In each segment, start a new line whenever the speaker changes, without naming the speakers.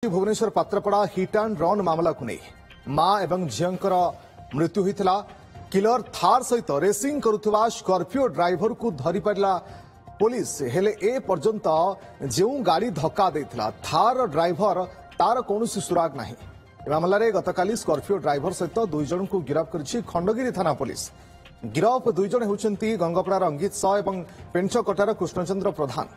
Bhubaneswar पात्रपड़ा hit and run मामला को नहीं मां एवं झींकर मृत्यु होता किलर थार सहित रेसिंग करुवा स्कॉर्पियो ड्राइवर को धरी पारा पुलिस हेले ए पर्यंत जो गाड़ी धक्का देता थार ड्राइवर तार कौन सुराग ना मामलें गतकाली स्कॉर्पियो ड्राइवर सहित दुई जन को गिरफ्त कर खंडगिरी थाना पुलिस गिरफ दुई जन होती गंगपड़ार अंकित साह और पेंचकटार कृष्णचंद्र प्रधान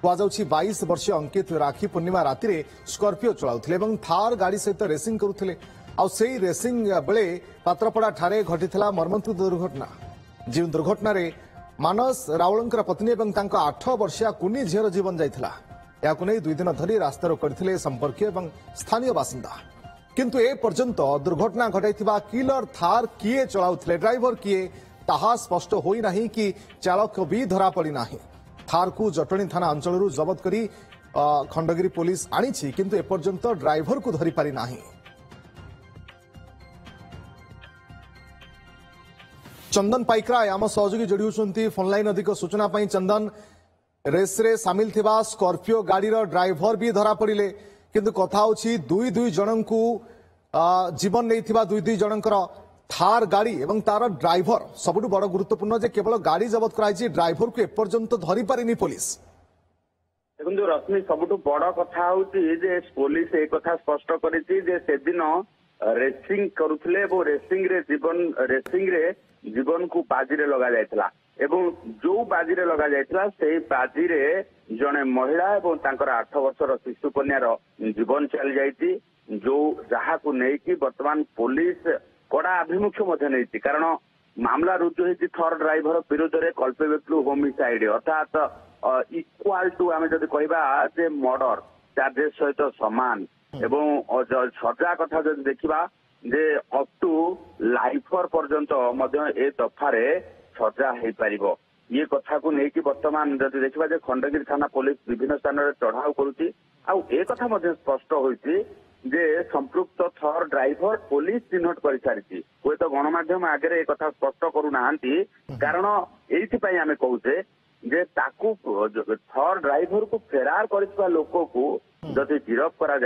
कहुच्छी 22 वर्षीय अंकित राखी पूर्णिमा राति में स्कॉर्पियो चलाउथिले एवं थार गाड़ी सहित रेसिंग करुथिले आउ रेसिंग बेले पात्रपड़ा ठारे घटिथिला मर्मन्तुक दुर्घटना जो दुर्घटना रे मानस रावलंकर पत्नी एवं तांका 8 वर्षीय कुनी झीर जीवन जाइथिला याकु नै 2 दिन धरी रास्ता रोक करथिले संपर्कीय एवं स्थानीय बासिंदा किंतु ए पर्यंत दुर्घटना घटाइथिबा किलर थार किए चलाउथिले ड्राइवर किए ताहा स्पष्ट होई नाही कि चालक भी धरा पड़ी नाही थार को जटणी थाना अंचल जबत करी खंडगिरी पुलिस आनी किंतु एपर्यंत ड्राइवर को धरी पारि नाही। चंदन पाइकरा आम सहयोगी जोड़ी होती फोनलाइन अधिक सूचना पाई चंदन रेस रे सामिल थिबा स्कॉर्पियो गाड़ी ड्राइवर भी धरा पड़े किंतु कथा होची दुई दुई जन को जीवन नहीं दुई जनकर थार गाड़ी एवं तार ड्राइवर सबुठ बड़ गुरुत्वपूर्ण जे केवल गाड़ी जबत कराई ड्राइवर को एपर्यंत धरी पारिनी पुलिस
देखो रश्मि सबुठ बड़ कथा होची जे पुलिस एक कथा स्पष्ट करिछि जे से दिन रेसिंग करुथिले एवं रेसिंग रे जीवन को बाजी रे लगा जायतला एवं जो बाजी रे लगा जायतला से बाजी रे जने महिला एवं तांकर 8 वर्षर शिशु कन्यार जीवन चल जायछि जो जहा को नै कि वर्तमान पुलिस कड़ा आभिमुख्य नहीं कारण मामला रुजु होती थर ड्राइवर विरोध में कल्पेबल होमिसाइड अर्थात इक्वाल टू आम जब कह मर्डर चार्जेस सहित सामान एवं सजा कथा जब देखा जे अप टू लाइफर पर्यंत ए दफारे सजा हो पार ये कथा को लेकिन बर्तमान जब देखा खंडगिरी थाना पुलिस विभिन्न स्थान में चढ़ाऊ करुच्ची आउ ए कथा स्पष्ट होती जे संपृक्त थर ड्राइवर पुलिस चिन्हट कर सारी हुए तो गणमाध्यम आगे एक कथा स्पष्ट करूना कारण ये आम कहूचे जे ताकू थर ड्राइवर को फेरार कर लोक को जदि गिरफ करा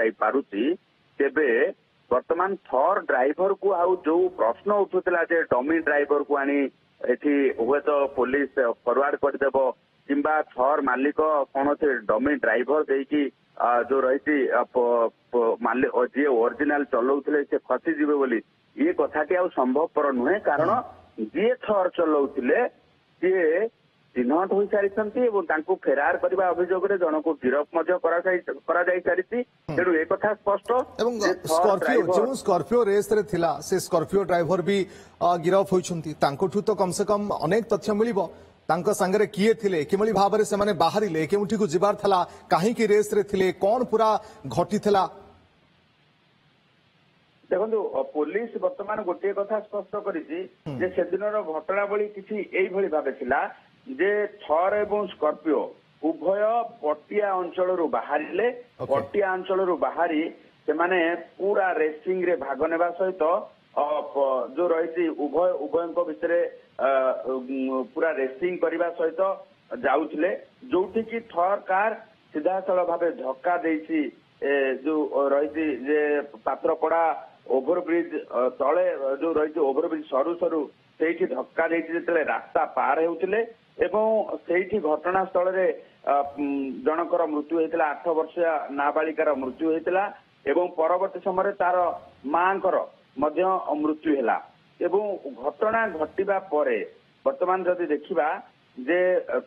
तेबे वर्तमान थर ड्राइवर को आउ जो प्रश्न उठुला जे डमी ड्राइवर को आनी एठी हुए तो पुलिस फरवर्ड करदेव किंबा थर मालिक कौन से डमी ड्राइवर देकी जो रही जी ओरिजिनाल चलाउले से फसीजे बोली ये कथा टी संभवपर नुहे कारण जी थर चलाउले सी चिन्हट हो सारी फेरार करने अभियोग जन को गिरफ सारी तेणु एक कथा स्पष्ट
जो स्कॉर्पियो रेस रे थिला से स्कॉर्पियो ड्राइवर भी गिरफ होइछंती तांकोठु तो कम से कम अनेक तथ्य मिलिबो तांको संगरे किए थिले किमली भाबरे से माने बाहरिले केउठी को जिबार थला काहे की रेस रे थिले कोन पूरा घटी थला
देखो पुलिस वर्तमान गोटे कथा स्पष्ट करिछि जे से दिनर घटनावली किछि एई भली भाबे थिला जे थर एवं स्कॉर्पियो उभय पटिया अंचल बाहरिले पटिया अंचल बाहरी से माने पूरा रेसिंग रे भाग नेबा सहित जो रही उभय भितर पूरा रेसिंग करने सहित जाऊले जोठी की थर कार सीधासल भाव धक्का देसी जो रही जे पात्रपड़ा ओभरब्रिज तले जो रही ओभरब्रिज सरु सरु से धक्का देते रास्ता पार होते एवं से घटनास्थल जनकर मृत्यु होता 8 वर्षीय नाबालिकार मृत्यु होता एवं परवर्ती समय तार मांकर मृत्यु है एवं घटना घटवा परे वर्तमान जदि देखा जे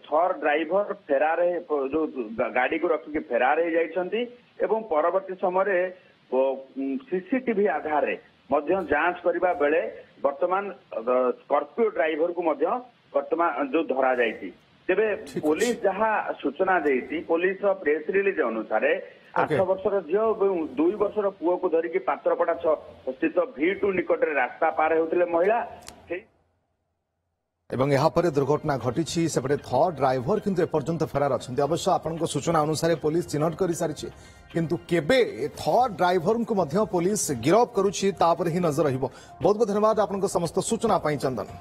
थर ड्राइवर फेरार जो गाड़ी को रखिक फेरार हो जाइछंती एवं परवर्ती समय सीसीटीवी आधार जांच करने बेले वर्तमान स्कॉर्पियो ड्राइवर को वर्तमान जो धरा जाइछी तेबे पुलिस जहाँ सूचना देती पुलिस प्रेस रिलीज अनुसार 8 वर्षर झील और 2 वर्षर पुओ को धरिकी पात्रपड़ा स्थित V2 निकट रास्ता पार होते महिला
एवं यहाँ पर दुर्घटना घटी सेपटे थर ड्राइवर किंतु एपर्यंत फेरार अच्छा अवश्य आपण सूचना अनुसार पुलिस चिन्हट कर सारी किंतु केबे थर ड्राइवर को पुलिस गिरफ करुच्ची तापर ही नजर रहिबो। बहुत बहुत धन्यवाद आपन समस्त सूचना चंदन।